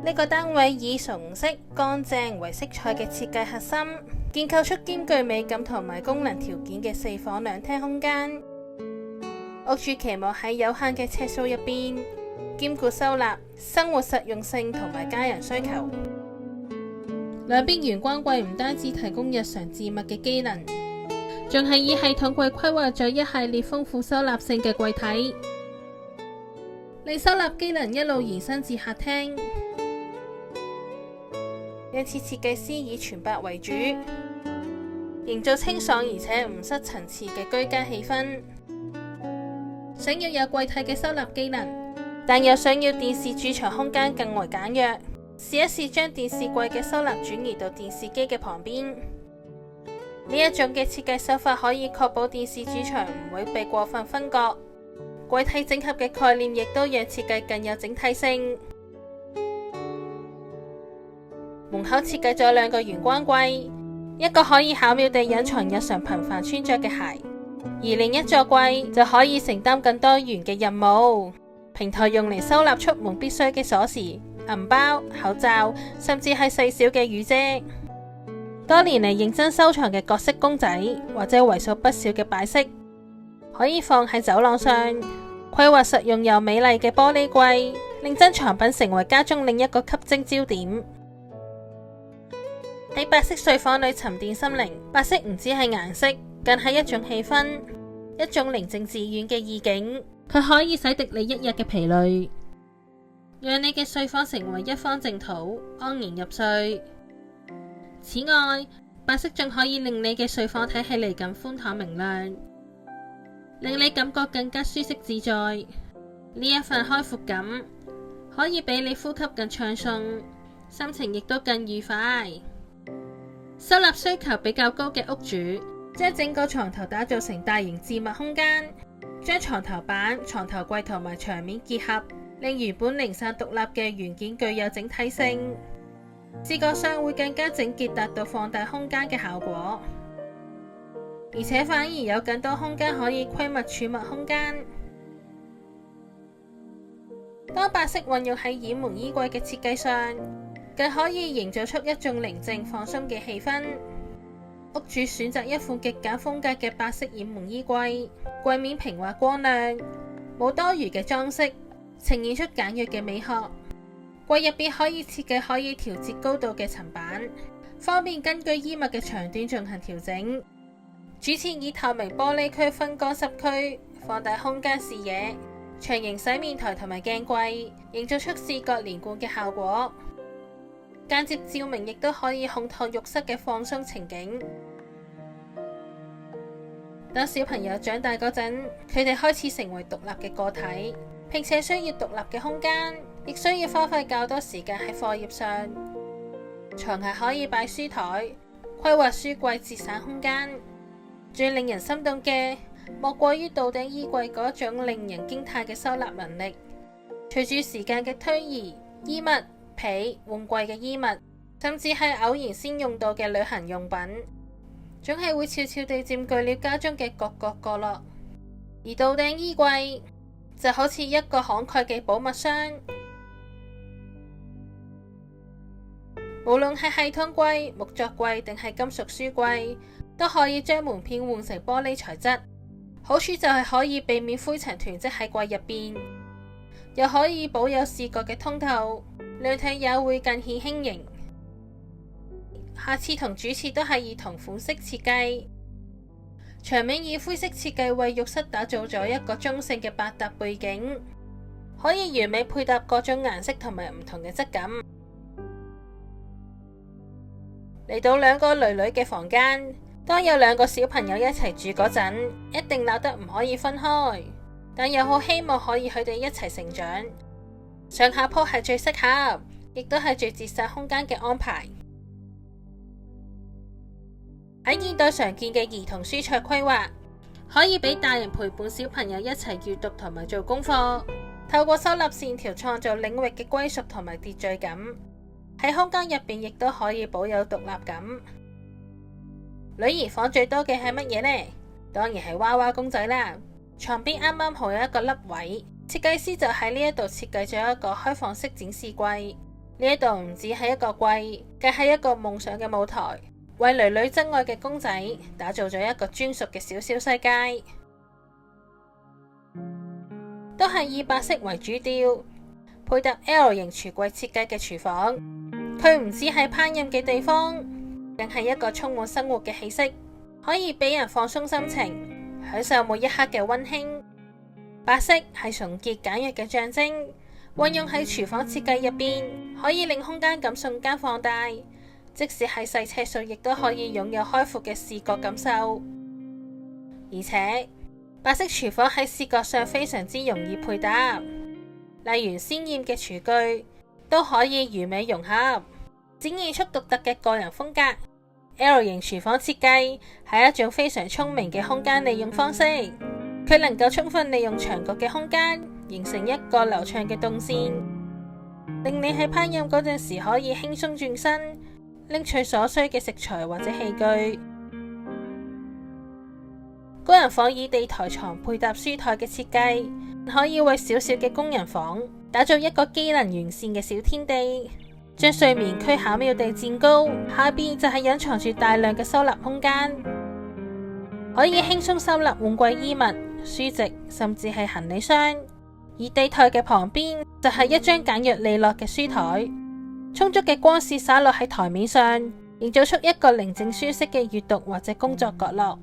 呢個單位以純色、乾淨為色彩嘅設計核心，建構出兼具美感同埋功能條件嘅4房2廳空間。屋主期望喺有限嘅尺數入邊，兼顧收納、生活實用性同埋家人需求。兩邊玄關櫃唔單止提供日常置物嘅機能，仲係以系統櫃規劃咗一系列豐富收納性嘅櫃體，令收納機能一路延伸至客廳。因此設計師以全白為主，營造清爽而且唔失層次嘅居家氣氛。想要有櫃體嘅收納機能，但又想要電視儲藏空間更為簡約，試一試將電視櫃嘅收納轉移到電視機嘅旁邊。呢一種嘅設計手法可以確保電視儲藏唔會被過分分割。櫃體整合嘅概念亦都讓設計更有整體性。門口設計咗2個玄關櫃，一個可以巧妙地隱藏日常頻繁穿着嘅鞋，而另一座櫃就可以承擔更多元嘅任務。平台用嚟收納出門必須嘅鎖匙、銀包、口罩，甚至係細小嘅雨遮。多年嚟認真收藏嘅各式公仔，或者為數不少嘅擺飾，可以放喺走廊上。規劃實用又美麗嘅玻璃櫃，令珍藏品成為家中另一個吸睛焦點。喺白色睡房裏沉澱心靈，白色唔止係顏色，更係一種氣氛，一種寧靜致遠嘅意境。佢可以洗滌你一日嘅疲累，讓你嘅睡房成為一方淨土，安然入睡。此外，白色仲可以令你嘅睡房睇起嚟更寬敞明亮，令你感覺更加舒適自在。呢一份開闊感可以俾你呼吸更暢順，心情亦都更愉快。收納需求比較高嘅屋主，將整個床頭打造成大型置物空間，將床頭板、床頭櫃同埋牆面結合，令原本零散獨立嘅元件具有整體性，視覺上會更加整潔，達到放大空間嘅效果，而且反而有更多空間可以規劃儲物空間。當白色運用喺掩門衣櫃嘅設計上，更可以營造出一種寧靜放鬆嘅氣氛。屋主選擇一款極簡風格嘅白色掩門衣櫃，櫃面平滑光亮，冇多餘嘅裝飾，呈現出簡約嘅美學。櫃入邊可以設計可以調節高度嘅層板，方便根據衣物嘅長短進行調整。主設以透明玻璃區分乾濕區，放大空間視野。長形洗面台同埋鏡櫃，營造出視覺連貫嘅效果。間接照明亦都可以烘托浴室嘅放鬆情景。當小朋友長大嗰陣，佢哋開始成為獨立嘅個體，並且需要獨立嘅空間，亦需要花費較多時間喺課業上。床下可以擺書台，規劃書櫃節省空間。最令人心動嘅，莫過於倒頂衣櫃嗰種令人驚嘆嘅收納能力。隨住時間嘅推移，衣物、被、換季嘅衣物，甚至係偶然先用到嘅旅行用品，總係會悄悄地佔據了家中嘅各個角落。而倒頂衣櫃就好似一個慷慨嘅寶物箱，無論係系統櫃、木作櫃定係金屬書櫃，都可以將門片換成玻璃材質。好處就係可以避免灰塵囤積喺櫃入邊，又可以保有視覺嘅通透，量體也會更顯輕盈。下次同主次都係以同款式設計，牆面以灰色設計為浴室打造咗一個中性嘅百搭背景，可以完美配搭各種顏色同埋唔同嘅質感。嚟到2個囡囡嘅房間，當有2個小朋友一齊住嗰陣，一定鬧得唔可以分開，但又好希望可以佢哋一齊成長。上下鋪係最適合，亦都係最節省空間嘅安排。喺現代常見嘅兒童書桌規劃，可以俾大人陪伴小朋友一齊閱讀同埋做功課，透過收納線條創造領域嘅歸屬同埋秩序感。喺空間入邊亦都可以保有獨立感。女兒房最多嘅係乜嘢呢？當然係娃娃公仔啦。床邊啱啱好有一個凹位，設計師就喺呢一度設計咗一個開放式展示櫃，呢一度唔止係一個櫃，更係一個夢想嘅舞台，為囡囡珍愛嘅公仔打造咗一個專屬嘅小小世界。都係以白色為主調，配搭 L 型櫥櫃設計嘅廚房，佢唔止係烹飪嘅地方，更係一個充滿生活嘅氣息，可以俾人放鬆心情，享受每一刻嘅溫馨。白色係純潔簡約嘅象徵，運用喺廚房設計入邊，可以令空間感瞬間放大，即使係細尺數，亦都可以擁有開闊嘅視覺感受。而且白色廚房喺視覺上非常之容易配搭，例如鮮艷嘅廚具都可以完美融合，展現出獨特嘅個人風格。L 型廚房設計係一種非常聰明嘅空間利用方式，佢能夠充分利用牆角嘅空間，形成一個流暢嘅動線，令你喺烹飪嗰陣時可以輕鬆轉身，拎取所需嘅食材或者器具。工人房以地台床配搭書台嘅設計，可以為小小嘅工人房打造一個機能完善嘅小天地，將睡眠區巧妙地墊高，下邊就係隱藏住大量嘅收納空間，可以輕鬆收納碗櫃衣物、書籍，甚至係行李箱。而地台嘅旁邊就係一張簡約利落嘅書台，充足嘅光線灑落喺台面上，營造出一個寧靜舒適嘅閱讀或者工作角落。